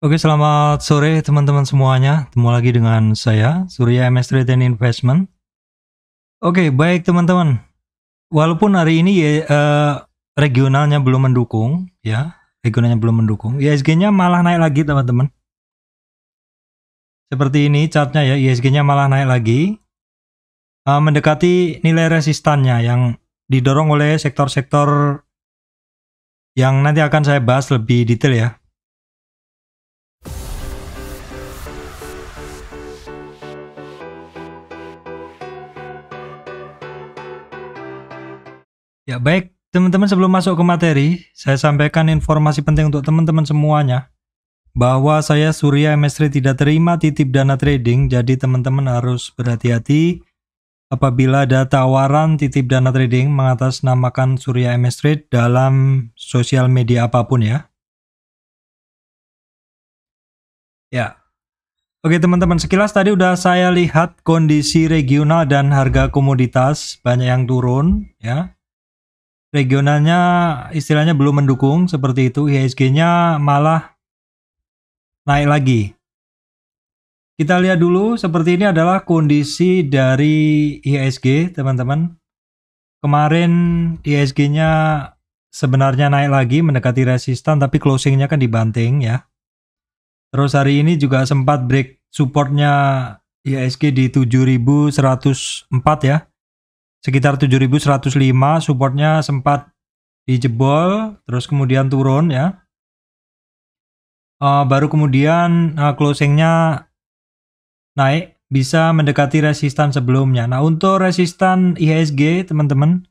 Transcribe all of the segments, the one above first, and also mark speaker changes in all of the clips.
Speaker 1: Oke, selamat sore teman-teman semuanya. Ketemu lagi dengan saya, Surya MS Trade and Investment. Oke, baik teman-teman. Walaupun hari ini regionalnya belum mendukung, ya, regionalnya belum mendukung, IHSG-nya malah naik lagi teman-teman. Seperti ini chartnya ya, IHSG-nya malah naik lagi, mendekati nilai resistannya yang didorong oleh sektor-sektor yang nanti akan saya bahas lebih detail ya. Ya baik, teman-teman, sebelum masuk ke materi, saya sampaikan informasi penting untuk teman-teman semuanya, bahwa saya Surya MS Trade tidak terima titip dana trading, jadi teman-teman harus berhati-hati apabila ada tawaran titip dana trading mengatasnamakan Surya MS Trade dalam sosial media apapun ya. Ya. Oke teman-teman, sekilas tadi udah saya lihat kondisi regional dan harga komoditas banyak yang turun ya. Regionalnya istilahnya belum mendukung seperti itu, IHSG-nya malah naik lagi. Kita lihat dulu, seperti ini adalah kondisi dari IHSG teman-teman. Kemarin IHSG-nya sebenarnya naik lagi mendekati resistan, tapi closing-nya kan dibanting ya. Terus hari ini juga sempat break supportnya IHSG di 7104 ya. Sekitar 7105, supportnya sempat dijebol, terus kemudian turun ya. Baru kemudian closingnya naik, bisa mendekati resistan sebelumnya. Nah, untuk resistan IHSG teman-teman,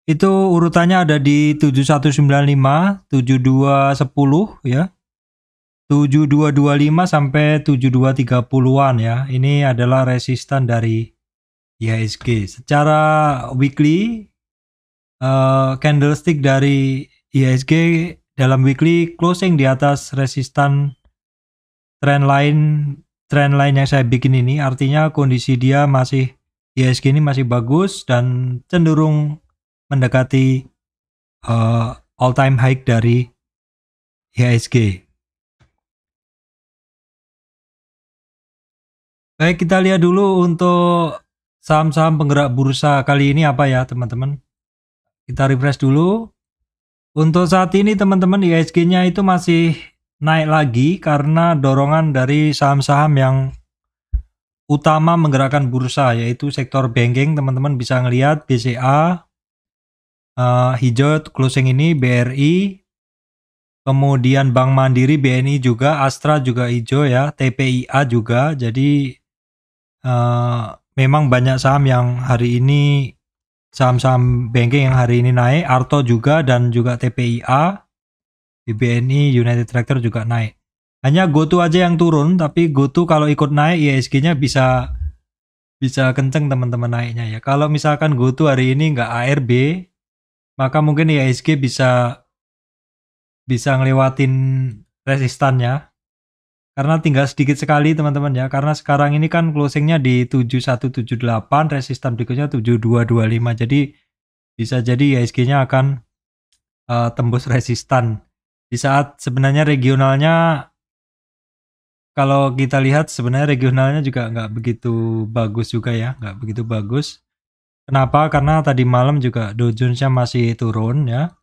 Speaker 1: itu urutannya ada di 7195, 7210 ya, 7225 sampai 7230-an ya. Ini adalah resistan dari IHSG. Secara weekly, candlestick dari IHSG dalam weekly closing di atas resistan trendline yang saya bikin ini, artinya kondisi dia masih, IHSG ini masih bagus dan cenderung mendekati all time high dari IHSG. Baik, kita lihat dulu untuk saham-saham penggerak bursa kali ini apa ya teman-teman. Kita refresh dulu. Untuk saat ini teman-teman, IHSG-nya itu masih naik lagi karena dorongan dari saham-saham yang utama menggerakkan bursa, yaitu sektor banking. Teman-teman bisa ngelihat BCA hijau closing ini, BRI, kemudian Bank Mandiri, BNI juga, Astra juga hijau ya, TPIA juga. Jadi memang banyak saham yang hari ini, saham-saham banking yang hari ini naik. Arto juga dan juga TPIA, BNI, United Tractor juga naik. Hanya GoTo aja yang turun, tapi GoTo kalau ikut naik IHSG-nya bisa kenceng teman-teman naiknya ya. Kalau misalkan GoTo hari ini nggak ARB, maka mungkin IHSG bisa ngelewatin resistannya. Karena tinggal sedikit sekali teman-teman ya, karena sekarang ini kan closingnya di 7178, resistan berikutnya 7225, jadi bisa jadi IHSG-nya akan tembus resistan. Di saat sebenarnya regionalnya, kalau kita lihat sebenarnya regionalnya juga nggak begitu bagus juga ya, nggak begitu bagus. Kenapa? Karena tadi malam juga Dow Jones-nya masih turun ya.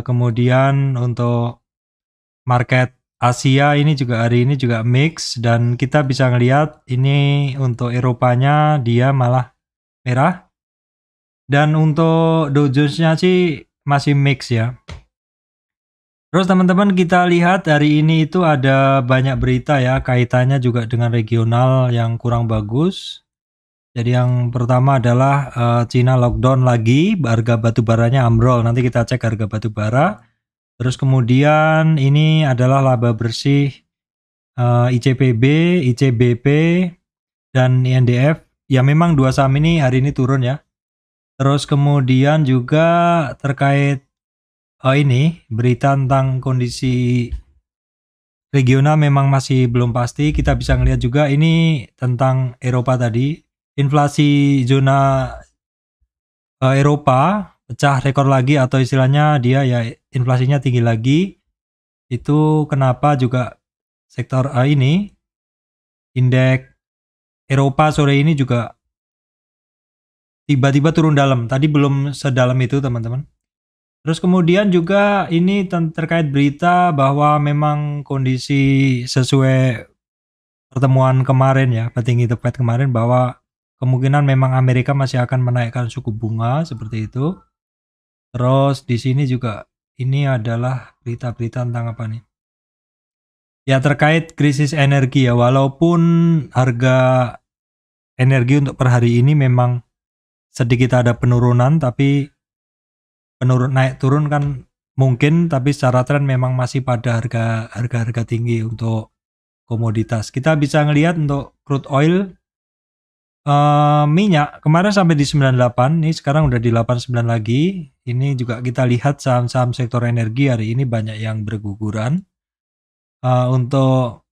Speaker 1: Kemudian untuk market Asia ini juga hari ini juga mix, dan kita bisa ngelihat ini untuk Eropanya dia malah merah, dan untuk Dow Jones-nya sih masih mix ya. Terus teman-teman, kita lihat hari ini itu ada banyak berita ya, kaitannya juga dengan regional yang kurang bagus. Jadi yang pertama adalah Cina lockdown lagi, harga batu baranya ambrol. Nanti kita cek harga batu bara. Terus kemudian ini adalah laba bersih ICPB, ICBP, dan INDF. Ya memang dua saham ini hari ini turun ya. Terus kemudian juga terkait ini berita tentang kondisi regional memang masih belum pasti. Kita bisa ngelihat juga ini tentang Eropa tadi. Inflasi zona Eropa pecah rekor lagi, atau istilahnya dia ya inflasinya tinggi lagi. Itu kenapa juga sektor ini indeks Eropa sore ini juga tiba-tiba turun dalam. Tadi belum sedalam itu teman-teman. Terus kemudian juga ini terkait berita bahwa memang kondisi sesuai pertemuan kemarin ya, petinggi The Fed kemarin, bahwa kemungkinan memang Amerika masih akan menaikkan suku bunga seperti itu. Terus di sini juga ini adalah berita-berita tentang apa nih? Ya terkait krisis energi ya, walaupun harga energi untuk per hari ini memang sedikit ada penurunan, tapi naik turun kan mungkin, tapi secara tren memang masih pada harga tinggi untuk komoditas. Kita bisa ngelihat untuk crude oil, minyak kemarin sampai di 98, ini sekarang udah di 89 lagi. Ini juga kita lihat saham-saham sektor energi hari ini banyak yang berguguran. Untuk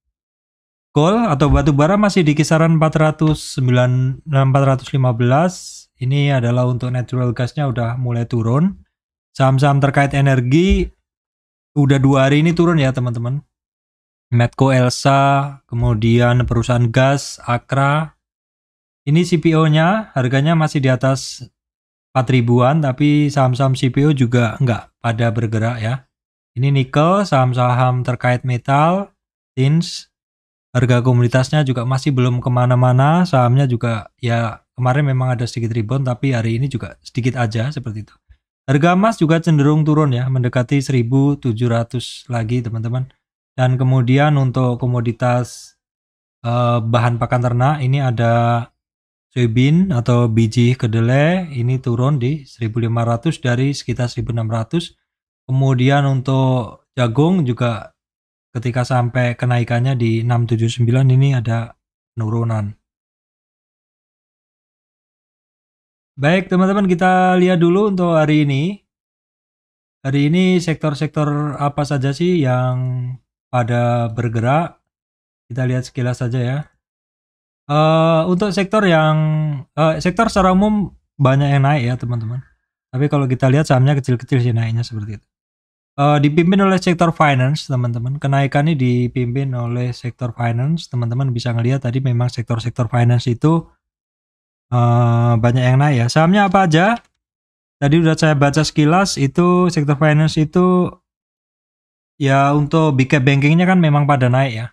Speaker 1: gold atau batu bara masih di kisaran 415. Ini adalah untuk natural gasnya udah mulai turun. Saham-saham terkait energi udah 2 hari ini turun ya teman-teman. Medco Elsa, kemudian perusahaan gas, Akra. Ini CPO-nya harganya masih di atas 4 ribuan, tapi saham-saham CPO juga enggak pada bergerak ya. Ini nikel, saham-saham terkait metal, tins, harga komoditasnya juga masih belum kemana-mana. Sahamnya juga ya kemarin memang ada sedikit rebound, tapi hari ini juga sedikit aja seperti itu. Harga emas juga cenderung turun ya, mendekati 1.700 lagi teman-teman. Dan kemudian untuk komoditas bahan pakan ternak, ini ada soybean atau biji kedelai, ini turun di 1.500 dari sekitar 1.600. Kemudian untuk jagung juga ketika sampai kenaikannya di 679 ini ada penurunan. Baik teman-teman, kita lihat dulu untuk hari ini. Hari ini sektor-sektor apa saja sih yang pada bergerak? Kita lihat sekilas saja ya. Untuk sektor sektor secara umum banyak yang naik ya teman-teman. Tapi kalau kita lihat sahamnya kecil-kecil sih naiknya seperti itu. Dipimpin oleh sektor finance teman-teman. Kenaikan ini dipimpin oleh sektor finance. Teman-teman bisa ngelihat tadi memang sektor-sektor finance itu banyak yang naik ya. Sahamnya apa aja? Tadi udah saya baca sekilas, itu sektor finance itu ya untuk big cap bankingnya kan memang pada naik ya.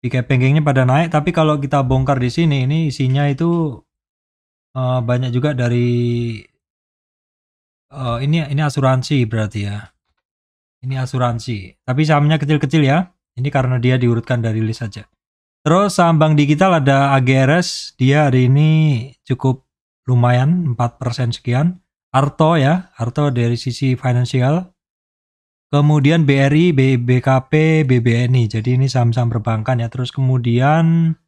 Speaker 1: Big cap bankingnya pada naik, tapi kalau kita bongkar di sini, ini isinya itu banyak juga dari ini asuransi berarti ya. Ini asuransi, tapi sahamnya kecil-kecil ya. Ini karena dia diurutkan dari list saja. Terus saham bank digital ada AGRS, dia hari ini cukup lumayan 4% sekian. Arto ya, Arto dari sisi finansial. Kemudian BRI, BKP, BBNI. Jadi ini saham-saham perbankan ya. Terus kemudian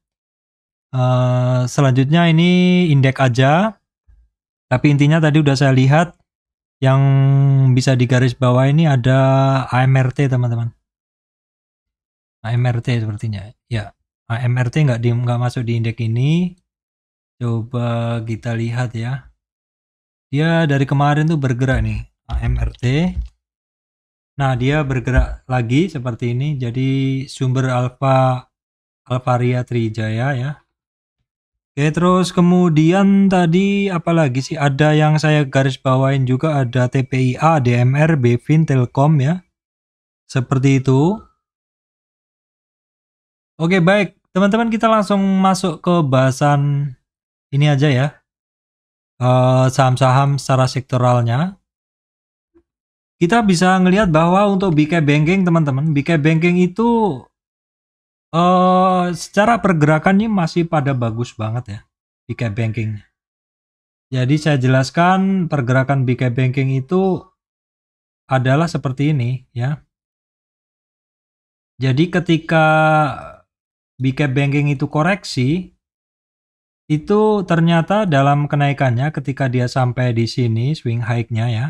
Speaker 1: selanjutnya ini indeks aja. Tapi intinya tadi udah saya lihat yang bisa digaris bawah ini ada AMRT teman-teman. AMRT sepertinya. Ya. AMRT nggak masuk di indeks ini. Coba kita lihat ya. Dia dari kemarin tuh bergerak nih AMRT. Nah dia bergerak lagi seperti ini. Jadi sumber Alvaria Trijaya ya. Oke, terus kemudian tadi apalagi sih, ada yang saya garis bawain juga, ada TPIA, DMR, Bevin, Telkom ya. Seperti itu. Oke baik. Teman-teman kita langsung masuk ke bahasan ini aja ya. Saham-saham secara sektoralnya. Kita bisa ngelihat bahwa untuk big cap banking teman-teman, big cap banking itu secara pergerakannya masih pada bagus banget ya, big cap banking. Jadi saya jelaskan pergerakan big cap banking itu adalah seperti ini ya. Jadi ketika big cap banking itu koreksi, itu ternyata dalam kenaikannya ketika dia sampai di sini swing high-nya ya.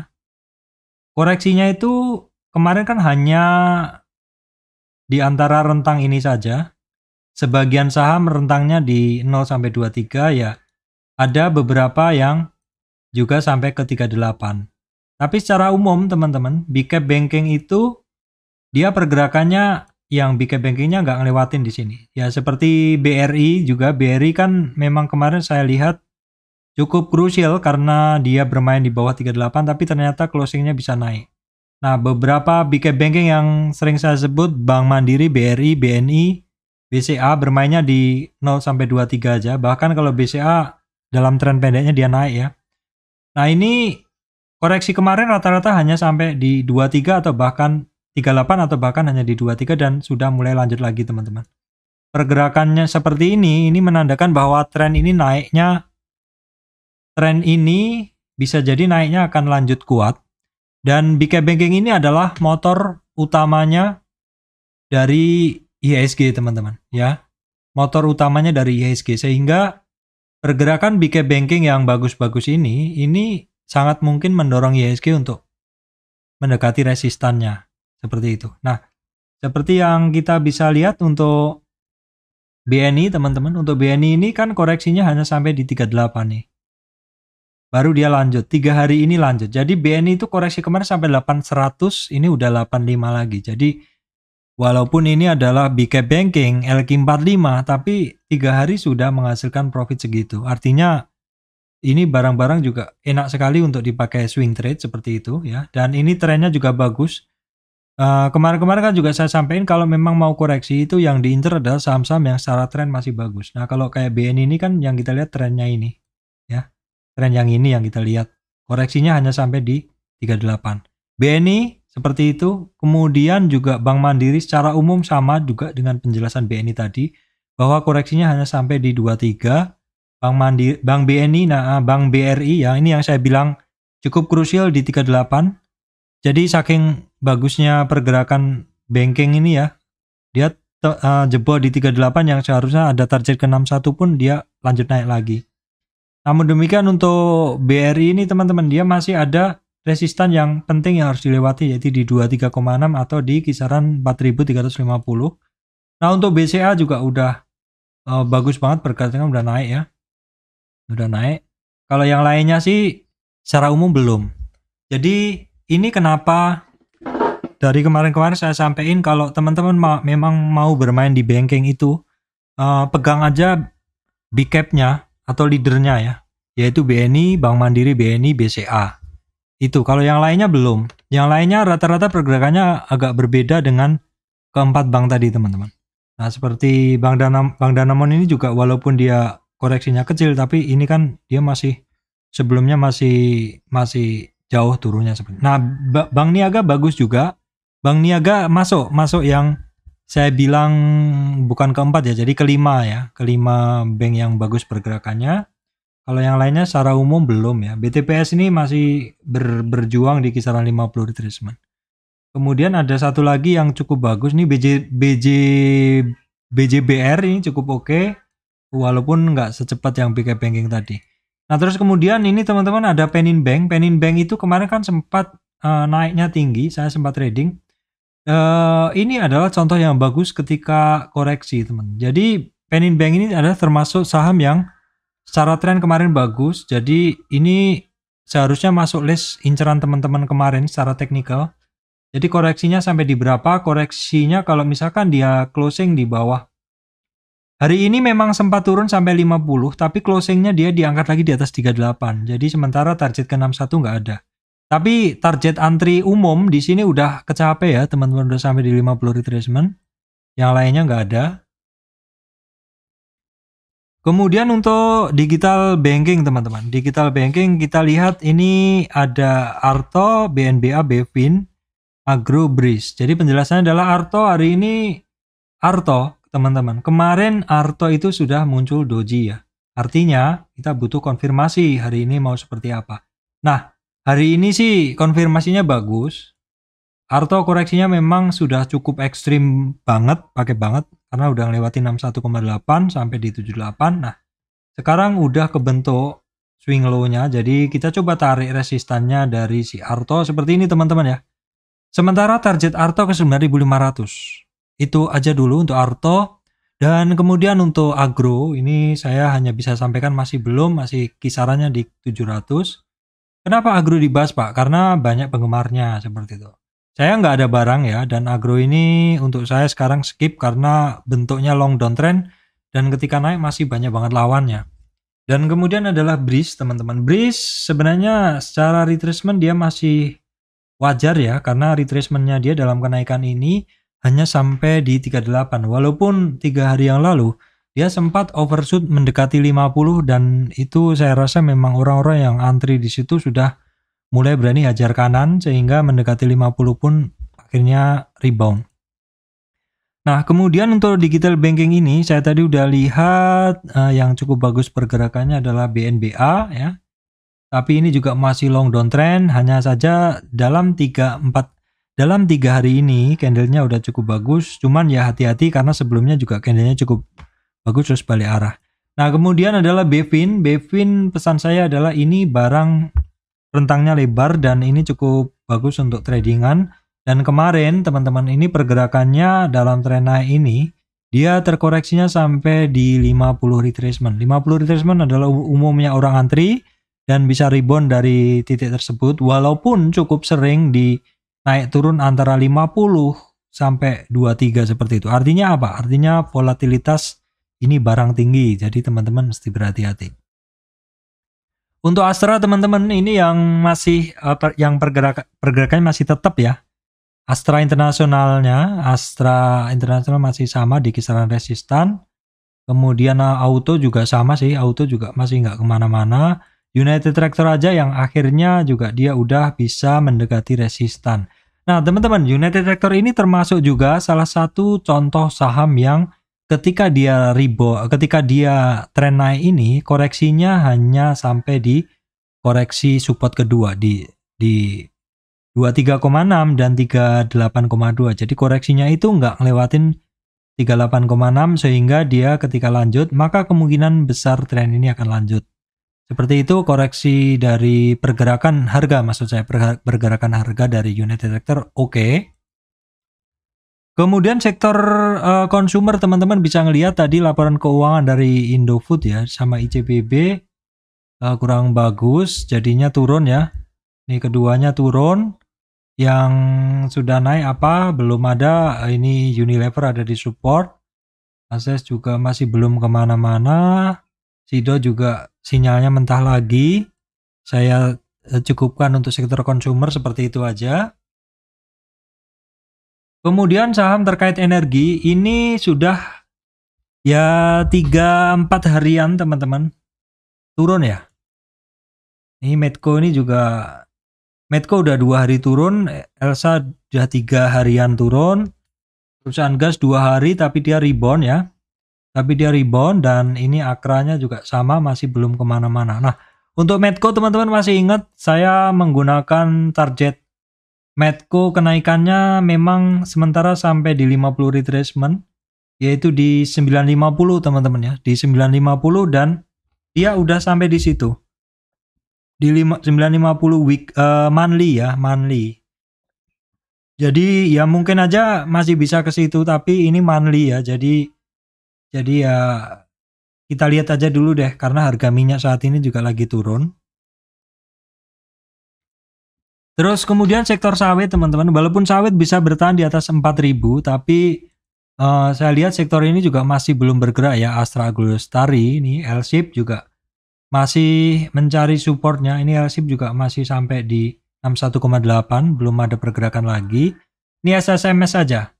Speaker 1: Koreksinya itu kemarin kan hanya di antara rentang ini saja. Sebagian saham rentangnya di 0 sampai 23 ya. Ada beberapa yang juga sampai ke 38. Tapi secara umum teman-teman, big cap banking itu dia pergerakannya yang big cap bankingnya nggak ngelewatin di sini. Ya seperti BRI juga, BRI kan memang kemarin saya lihat cukup krusial karena dia bermain di bawah 38 tapi ternyata closingnya bisa naik. Nah, beberapa big cap banking yang sering saya sebut, Bank Mandiri, BRI, BNI, BCA bermainnya di 0 sampai 23 aja. Bahkan kalau BCA dalam tren pendeknya dia naik ya. Nah, ini koreksi kemarin rata-rata hanya sampai di 23 atau bahkan 38 atau bahkan hanya di 23 dan sudah mulai lanjut lagi teman-teman. Pergerakannya seperti ini menandakan bahwa tren ini bisa jadi naiknya akan lanjut kuat. Dan big cap banking ini adalah motor utamanya dari IHSG teman-teman ya. Motor utamanya dari IHSG sehingga pergerakan big cap banking yang bagus-bagus ini sangat mungkin mendorong IHSG untuk mendekati resistannya seperti itu. Nah, seperti yang kita bisa lihat untuk BNI teman-teman, untuk BNI ini kan koreksinya hanya sampai di 38 nih. Baru dia lanjut, 3 hari ini lanjut. Jadi BNI itu koreksi kemarin sampai 8100, ini udah 85 lagi. Jadi walaupun ini adalah big cap banking LQ45, tapi 3 hari sudah menghasilkan profit segitu. Artinya ini barang-barang juga enak sekali untuk dipakai swing trade seperti itu ya. Dan ini trennya juga bagus. Kemarin-kemarin kan juga saya sampaikan kalau memang mau koreksi itu yang diincer adalah saham-saham yang secara tren masih bagus. Nah kalau kayak BNI ini kan yang kita lihat trennya ini ya. Tren yang ini yang kita lihat. Koreksinya hanya sampai di 38. BNI seperti itu. Kemudian juga Bank Mandiri secara umum sama juga dengan penjelasan BNI tadi. Bahwa koreksinya hanya sampai di 23. Bank Mandiri, Bank BNI, Bank BRI ya ini yang saya bilang cukup krusial di 38. Jadi saking bagusnya pergerakan banking ini ya. Dia jebol di 38 yang seharusnya ada target ke 61 pun dia lanjut naik lagi. Namun demikian untuk BRI ini teman-teman dia masih ada resistan yang penting yang harus dilewati yaitu di 23,6 atau di kisaran 4350. Nah untuk BCA juga udah bagus banget pergerakannya udah naik ya. Udah naik. Kalau yang lainnya sih secara umum belum. Jadi ini kenapa dari kemarin-kemarin saya sampaikan kalau teman-teman memang mau bermain di banking itu pegang aja big cap-nya atau leadernya ya, yaitu BNI, Bank Mandiri, BNI, BCA. Itu kalau yang lainnya belum. Yang lainnya rata-rata pergerakannya agak berbeda dengan keempat bank tadi teman-teman. Nah seperti Bank Danamon ini juga walaupun dia koreksinya kecil tapi ini kan dia sebelumnya masih jauh turunnya sebenarnya. Nah Bank Niaga bagus juga. Bank Niaga masuk yang saya bilang bukan keempat ya, jadi kelima ya. Kelima bank yang bagus pergerakannya. Kalau yang lainnya secara umum belum ya. BTPS ini masih berjuang di kisaran 50 retracement. Kemudian ada satu lagi yang cukup bagus nih BJBR ini cukup oke. Walaupun nggak secepat yang big cap banking tadi. Nah terus kemudian ini teman-teman ada Penin Bank. Penin Bank itu kemarin kan sempat naiknya tinggi. Saya sempat trading. Ini adalah contoh yang bagus ketika koreksi teman. Jadi Penin Bank ini adalah termasuk saham yang secara tren kemarin bagus. Jadi ini seharusnya masuk list inceran teman-teman kemarin secara teknikal. Jadi koreksinya sampai di berapa? Koreksinya kalau misalkan dia closing di bawah. Hari ini memang sempat turun sampai 50, tapi closingnya dia diangkat lagi di atas 38. Jadi sementara target ke 61 nggak ada. Tapi target antri umum di sini udah kecapai ya, teman-teman udah sampai di 50 retracement. Yang lainnya nggak ada. Kemudian untuk digital banking teman-teman. Digital banking kita lihat ini ada Arto, BNBA, Bevin, Agro, Breeze. Jadi penjelasannya adalah hari ini Arto teman-teman. Kemarin Arto itu sudah muncul doji ya. Artinya kita butuh konfirmasi hari ini mau seperti apa. Nah hari ini sih konfirmasinya bagus. Arto koreksinya memang sudah cukup ekstrim banget, pakai banget. Karena udah ngelewatin 61,8 sampai di 78. Nah, sekarang udah kebentuk swing low-nya. Jadi kita coba tarik resistannya dari si Arto seperti ini teman-teman ya. Sementara target Arto ke 9.500. Itu aja dulu untuk Arto. Dan kemudian untuk Agro, ini saya hanya bisa sampaikan masih kisarannya di 700. Kenapa Agro dibahas Pak? Karena banyak penggemarnya seperti itu. Saya nggak ada barang ya, dan agro ini untuk saya sekarang skip karena bentuknya long downtrend dan ketika naik masih banyak banget lawannya. Dan kemudian adalah Breeze, teman-teman. Breeze sebenarnya secara retracement dia masih wajar ya, karena retracementnya dia dalam kenaikan ini hanya sampai di 38. Walaupun 3 hari yang lalu dia sempat overshoot mendekati 50 dan itu saya rasa memang orang-orang yang antri di situ sudah mulai berani hajar kanan sehingga mendekati 50 pun akhirnya rebound. Nah, kemudian untuk digital banking ini saya tadi udah lihat yang cukup bagus pergerakannya adalah BNBA ya. Tapi ini juga masih long downtrend, hanya saja dalam 3 hari ini candlenya udah cukup bagus, cuman ya hati-hati karena sebelumnya juga candlenya cukup bagus terus balik arah. Nah, kemudian adalah BFIN. BFIN pesan saya adalah ini barang rentangnya lebar dan ini cukup bagus untuk tradingan. Dan kemarin teman-teman ini pergerakannya dalam tren naik ini dia terkoreksinya sampai di 50 retracement. 50 retracement adalah umumnya orang antri dan bisa rebound dari titik tersebut walaupun cukup sering di naik turun antara 50 sampai 23 seperti itu. Artinya apa? Artinya volatilitas ini barang tinggi. Jadi teman-teman mesti berhati-hati. Untuk Astra teman-teman ini yang masih yang pergerakannya masih tetap ya. Astra Internasional masih sama di kisaran resistan. Kemudian auto juga sama sih, auto juga masih nggak kemana-mana. United Tractor aja yang akhirnya juga dia udah bisa mendekati resistan. Nah teman-teman, United Tractor ini termasuk juga salah satu contoh saham yang ketika dia tren naik ini koreksinya hanya sampai di koreksi support kedua di 23,6 dan 38,2. Jadi koreksinya itu nggak ngelewatin 38,6 sehingga dia ketika lanjut maka kemungkinan besar tren ini akan lanjut. Seperti itu koreksi dari pergerakan harga, maksud saya pergerakan harga dari United Tractor oke. Kemudian sektor consumer teman-teman bisa ngelihat tadi laporan keuangan dari Indofood ya sama ICBP kurang bagus jadinya turun ya. Ini keduanya turun. Yang sudah naik apa? Belum ada. Ini Unilever ada di support. Ases juga masih belum kemana-mana. Sido juga sinyalnya mentah lagi. Saya cukupkan untuk sektor consumer seperti itu aja. Kemudian saham terkait energi ini sudah ya 3-4 harian teman-teman turun ya. Ini Medco ini juga, Medco udah 2 hari turun, Elsa udah 3 harian turun, perusahaan gas 2 hari tapi dia rebound ya. Tapi dia rebound dan ini akranya juga sama masih belum kemana-mana. Nah untuk Medco teman-teman masih ingat saya menggunakan target Medco kenaikannya memang sementara sampai di 50 retracement yaitu di 950 teman-teman ya, di 950 dan dia udah sampai di situ. Di 950 monthly ya, monthly. Jadi ya mungkin aja masih bisa ke situ tapi ini monthly ya. Jadi ya kita lihat aja dulu deh karena harga minyak saat ini juga lagi turun. Terus kemudian sektor sawit teman-teman, walaupun sawit bisa bertahan di atas 4.000 tapi saya lihat sektor ini juga masih belum bergerak ya. Astra Agrolestari ini L-ship juga masih mencari supportnya. Ini L-ship juga masih sampai di 61,8, belum ada pergerakan lagi. Ini SSMS saja.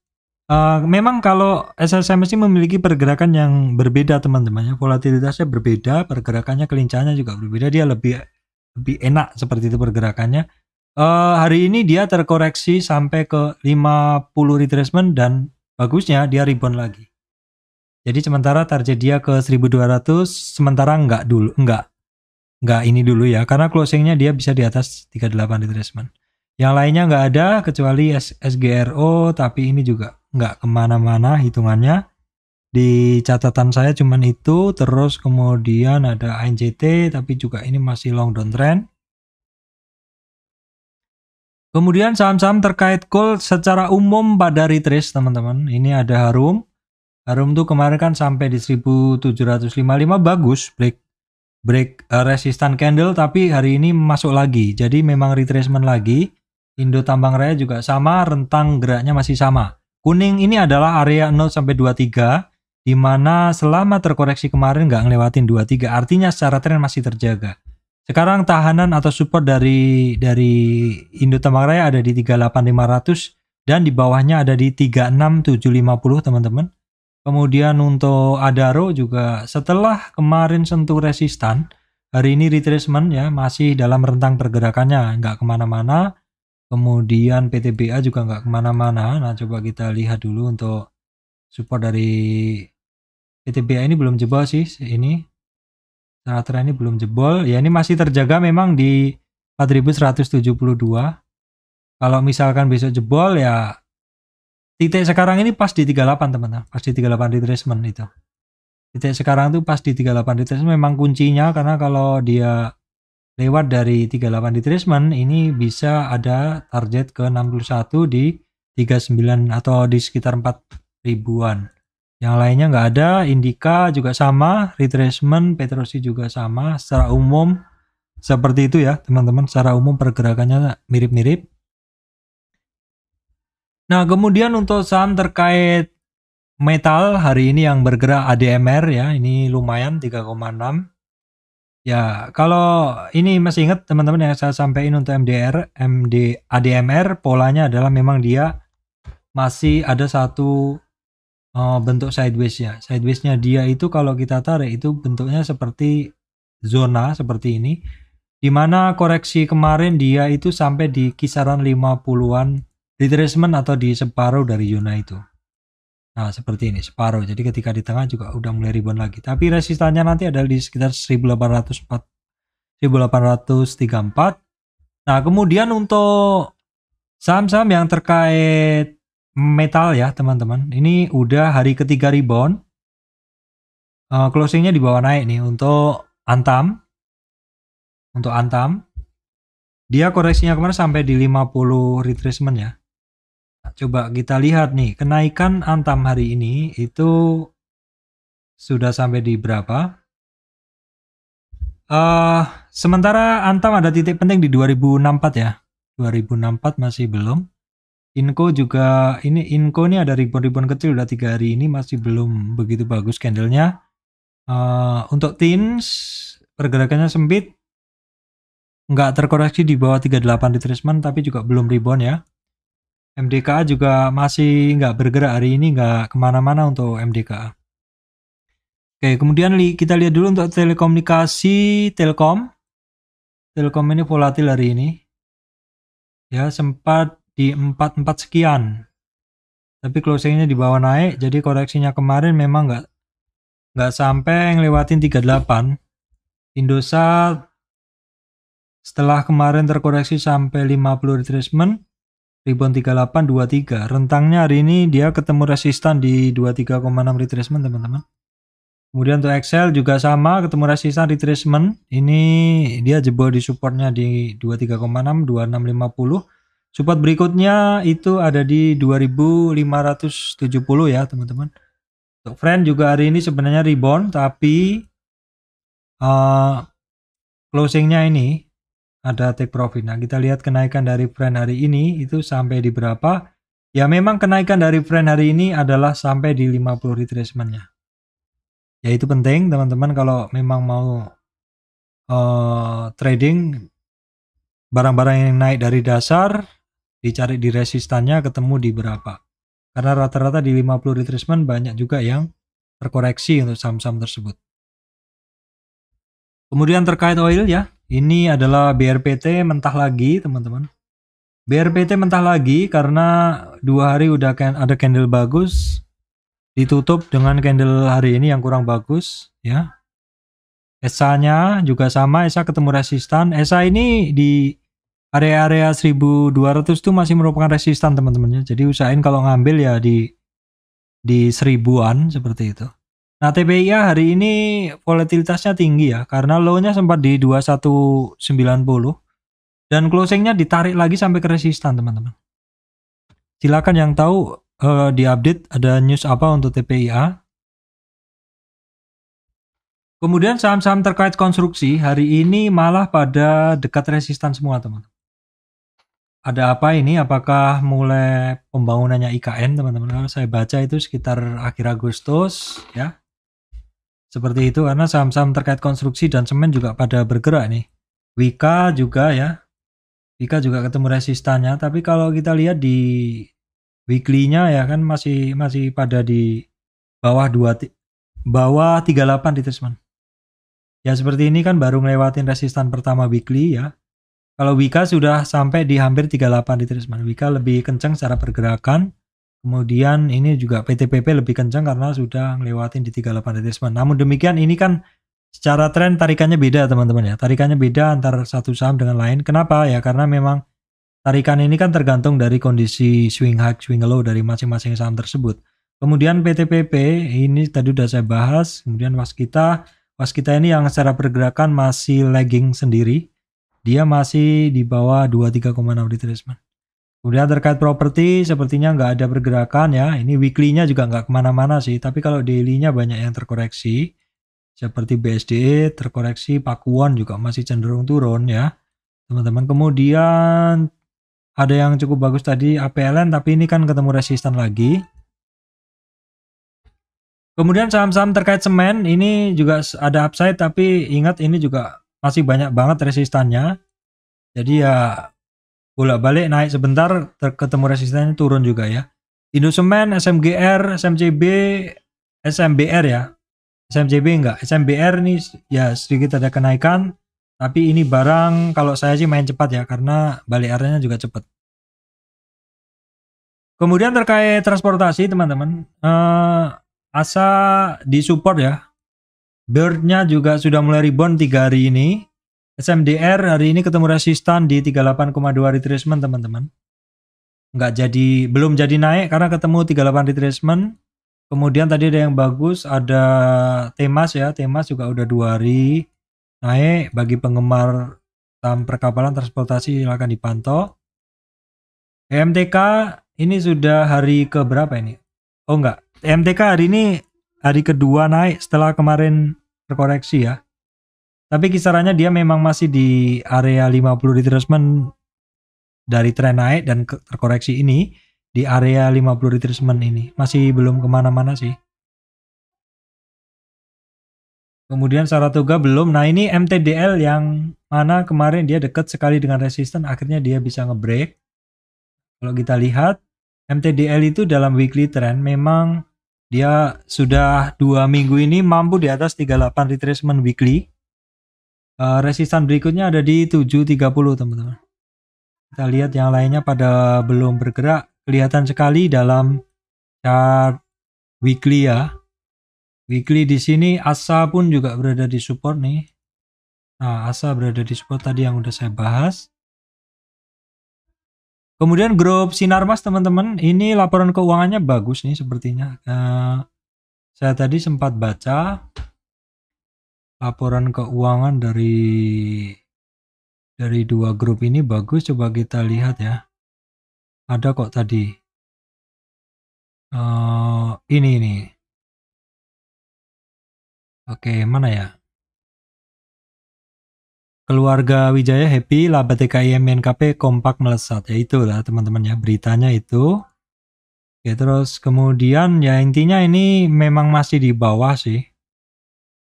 Speaker 1: Memang kalau SSMS ini memiliki pergerakan yang berbeda teman-teman ya. Volatilitasnya berbeda, pergerakannya kelincahannya juga berbeda. Dia lebih enak seperti itu pergerakannya. Hari ini dia terkoreksi sampai ke 50 retracement dan bagusnya dia rebound lagi. Jadi sementara target dia ke 1200, sementara enggak ini dulu ya karena closingnya dia bisa di atas 38 retracement. Yang lainnya enggak ada kecuali SGRO tapi ini juga enggak kemana-mana hitungannya. Di catatan saya cuman itu, terus kemudian ada ANJT tapi juga ini masih long downtrend. Kemudian saham-saham terkait coal secara umum pada retrace teman-teman. Ini ada Harum. Harum tuh kemarin kan sampai di 1755 bagus break resistant candle tapi hari ini masuk lagi. Jadi memang retracement lagi. Indo Tambang Raya juga sama, rentang geraknya masih sama. Kuning ini adalah area 0 sampai 23, di mana selama terkoreksi kemarin nggak ngelewatin 23, artinya secara tren masih terjaga. Sekarang tahanan atau support dari Indo Tambang Raya ada di 38.500 dan di bawahnya ada di 36.750 teman-teman. Kemudian untuk Adaro juga setelah kemarin sentuh resistan, hari ini retracement ya, masih dalam rentang pergerakannya, nggak kemana-mana. Kemudian PTBA juga nggak kemana-mana. Nah, coba kita lihat dulu untuk support dari PTBA ini belum jebol sih. Ini saat tren ini belum jebol. Ya, ini masih terjaga memang di 4172. Kalau misalkan besok jebol ya titik sekarang ini pas di 38 teman-teman. Pas di 38 retracement itu. Titik sekarang tuh pas di 38 retracement memang kuncinya, karena kalau dia lewat dari 38 retracement ini bisa ada target ke 61 di 39 atau di sekitar 4 ribuan. Yang lainnya nggak ada. Indika juga sama, retracement, Petrosi juga sama. Secara umum seperti itu ya teman-teman, secara umum pergerakannya mirip-mirip. Nah, kemudian untuk saham terkait metal hari ini yang bergerak ADMR ya, ini lumayan 3,6. Ya, kalau ini masih ingat teman-teman yang saya sampaikan untuk ADMR, polanya adalah memang dia masih ada satu bentuk sideways-nya. Sideways-nya dia itu kalau kita tarik itu bentuknya seperti zona seperti ini, dimana koreksi kemarin dia itu sampai di kisaran 50-an retracement atau di separuh dari zona itu. Nah, seperti ini, separuh. Jadi ketika di tengah juga udah mulai rebound lagi. Tapi resistannya nanti ada di sekitar 1834. Nah, kemudian untuk saham-saham yang terkait metal ya, teman-teman. Ini udah hari ketiga rebound. Closingnya di bawah naik nih untuk Antam. Untuk Antam, dia koreksinya kemarin sampai di 50 retracement ya. Nah, coba kita lihat nih, kenaikan Antam hari ini itu sudah sampai di berapa? Sementara Antam ada titik penting di 2064 ya. 2064 masih belum. Inco juga, Inco ini ada rebound kecil udah 3 hari ini masih belum begitu bagus candlenya. Untuk TINS pergerakannya sempit, nggak terkoreksi di bawah 38 retracement tapi juga belum rebound ya. MDKA juga masih nggak bergerak hari ini, nggak kemana-mana untuk MDKA. Oke, kemudian kita lihat dulu untuk telekomunikasi Telkom. Telkom ini volatil hari ini. Ya, sempat di 44 sekian. Tapi closingnya di bawah naik, jadi koreksinya kemarin memang nggak sampai ngelewatin 38. Indosat setelah kemarin terkoreksi sampai 50 retracement, rebound 3823. Rentangnya hari ini dia ketemu resistan di 23,6 retracement teman-teman. Kemudian untuk Excel juga sama, ketemu resistan retracement. Ini dia jebol di supportnya di 23,6, 2650. Support berikutnya itu ada di 2570 ya teman-teman. Untuk Friend juga hari ini sebenarnya rebound, tapi closingnya ini ada take profit. Nah, kita lihat kenaikan dari Friend hari ini itu sampai di berapa. Ya, memang kenaikan dari Friend hari ini adalah sampai di 50 retracement-nya. Ya, itu penting teman-teman kalau memang mau trading barang-barang yang naik dari dasar, dicari di resistannya ketemu di berapa. Karena rata-rata di 50 retracement banyak juga yang terkoreksi untuk saham-saham tersebut. Kemudian terkait oil ya, ini adalah BRPT mentah lagi teman-teman. BRPT mentah lagi karena 2 hari udah ada candle bagus, ditutup dengan candle hari ini yang kurang bagus ya. ESA-nya juga sama, ESA ketemu resistan. ESA ini di area-area 1200 tuh masih merupakan resistan teman-teman ya. Jadi usahain kalau ngambil ya di 1000-an seperti itu. Nah, TPIA hari ini volatilitasnya tinggi ya, karena low-nya sempat di 2190 dan closingnya ditarik lagi sampai ke resistan teman-teman. Silakan yang tahu diupdate ada news apa untuk TPIA. Kemudian saham-saham terkait konstruksi hari ini malah pada dekat resistan semua teman-teman. ada apa ini? Apakah mulai pembangunannya IKN, teman-teman? Kalau saya baca itu sekitar akhir Agustus, ya. Seperti itu, karena saham-saham terkait konstruksi dan semen juga pada bergerak nih. Wika juga ya. Wika juga ketemu resistannya, tapi kalau kita lihat di weekly-nya ya kan masih pada di bawah 38 di teman. Ya seperti ini kan baru ngelewatin resistan pertama weekly ya. Kalau Wika sudah sampai di hampir 38 di teman. Wika lebih kencang secara pergerakan. Kemudian ini juga PTPP lebih kencang karena sudah ngelewatin di 38 di teman. Namun demikian ini kan secara tren tarikannya beda teman-teman ya. Tarikannya beda antara satu saham dengan lain. Kenapa? Ya karena memang tarikan ini kan tergantung dari kondisi swing high, swing low dari masing-masing saham tersebut. Kemudian PTPP ini tadi udah saya bahas. Kemudian Waskita ini yang secara pergerakan masih lagging sendiri. Dia masih di bawah 23,6 retracement. Kemudian terkait properti sepertinya nggak ada pergerakan ya. Ini weekly-nya juga nggak kemana-mana sih. Tapi kalau daily-nya banyak yang terkoreksi. Seperti BSDE terkoreksi, Pakuwon juga masih cenderung turun ya. Teman-teman, kemudian ada yang cukup bagus tadi APLN, tapi ini kan ketemu resistan lagi. Kemudian saham-saham terkait semen ini juga ada upside, tapi ingat ini juga masih banyak banget resistannya. Jadi ya bolak-balik naik sebentar ketemu resistannya turun juga ya. Indosemen, SMGR, SMCB, SMBR ya. SMCB enggak, SMBR ini ya sedikit ada kenaikan, tapi ini barang kalau saya sih main cepat ya karena balik arahnya juga cepat. Kemudian terkait transportasi teman-teman, ASA di support ya. Bird-nya juga sudah mulai rebound 3 hari ini. SMDR hari ini ketemu resistan di 38,2 retracement teman-teman. Belum jadi naik karena ketemu 38 retracement. Kemudian tadi ada yang bagus, ada Temas ya. Temas juga udah 2 hari naik. Bagi penggemar saham perkapalan transportasi silakan dipantau. EMTK ini sudah hari ke berapa ini? Oh enggak, EMTK hari ini hari kedua naik setelah kemarin terkoreksi ya. Tapi kisarannya dia memang masih di area 50 retracement dari tren naik dan terkoreksi ini di area 50 retracement ini. Masih belum kemana-mana sih. Kemudian Saratoga belum. Nah ini MTDL yang mana kemarin dia dekat sekali dengan resisten, akhirnya dia bisa ngebreak. Kalau kita lihat MTDL itu dalam weekly trend memang dia sudah 2 minggu ini mampu di atas 38 retracement weekly. Resistan berikutnya ada di 730 teman-teman. Kita lihat yang lainnya pada belum bergerak. Kelihatan sekali dalam chart weekly ya. Weekly di sini ASA pun juga berada di support nih. Nah, ASA berada di support tadi yang udah saya bahas. Kemudian grup Sinarmas teman-teman, ini laporan keuangannya bagus nih sepertinya. Saya tadi sempat baca laporan keuangan dari 2 grup ini bagus. Coba kita lihat ya. Ada kok tadi. Ini. Oke, mana ya? Keluarga Wijaya happy, laba TKIM NKP kompak melesat. Ya itulah teman-teman ya, beritanya itu. Oke, terus kemudian ya intinya ini memang masih di bawah sih.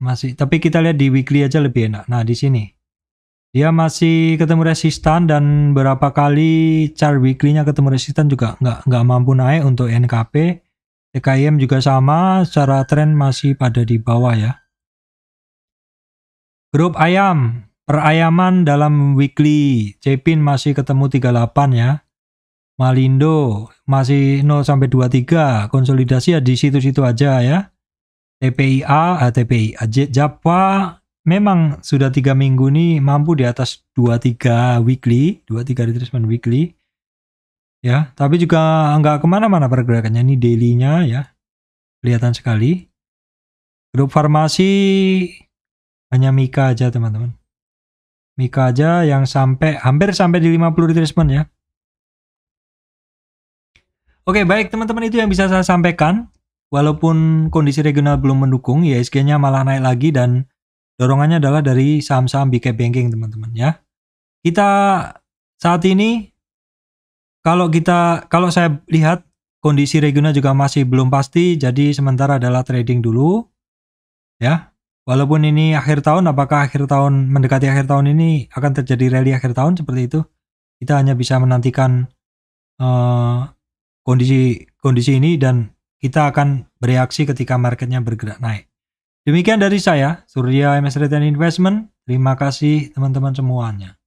Speaker 1: Masih, tapi kita lihat di weekly aja lebih enak. Nah, di sini. Dia masih ketemu resistan dan berapa kali chart weekly-nya ketemu resistan juga nggak mampu naik untuk NKP. TKIM juga sama, secara tren masih pada di bawah ya. Grup ayam, perayaman dalam weekly. Cepin masih ketemu 38 ya. Malindo masih 0 sampai 23. Konsolidasi ya di situ-situ aja ya. TPIA, Japa memang sudah 3 minggu nih mampu di atas 23 weekly, 23 retracement weekly. Ya, tapi juga nggak kemana-mana pergerakannya, ini daily-nya ya. Kelihatan sekali. Grup farmasi hanya Mika aja teman-teman. Mika aja yang hampir sampai di 50 retracement ya. Oke, baik teman-teman, itu yang bisa saya sampaikan. Walaupun kondisi regional belum mendukung, IHSG-nya malah naik lagi dan dorongannya adalah dari saham-saham big cap banking teman-teman ya. Kita saat ini kalau saya lihat kondisi regional juga masih belum pasti, jadi sementara adalah trading dulu ya. Walaupun ini akhir tahun, apakah mendekati akhir tahun ini akan terjadi rally akhir tahun seperti itu? Kita hanya bisa menantikan kondisi ini dan kita akan bereaksi ketika marketnya bergerak naik. Demikian dari saya, Surya MS Return Investment. Terima kasih teman-teman semuanya.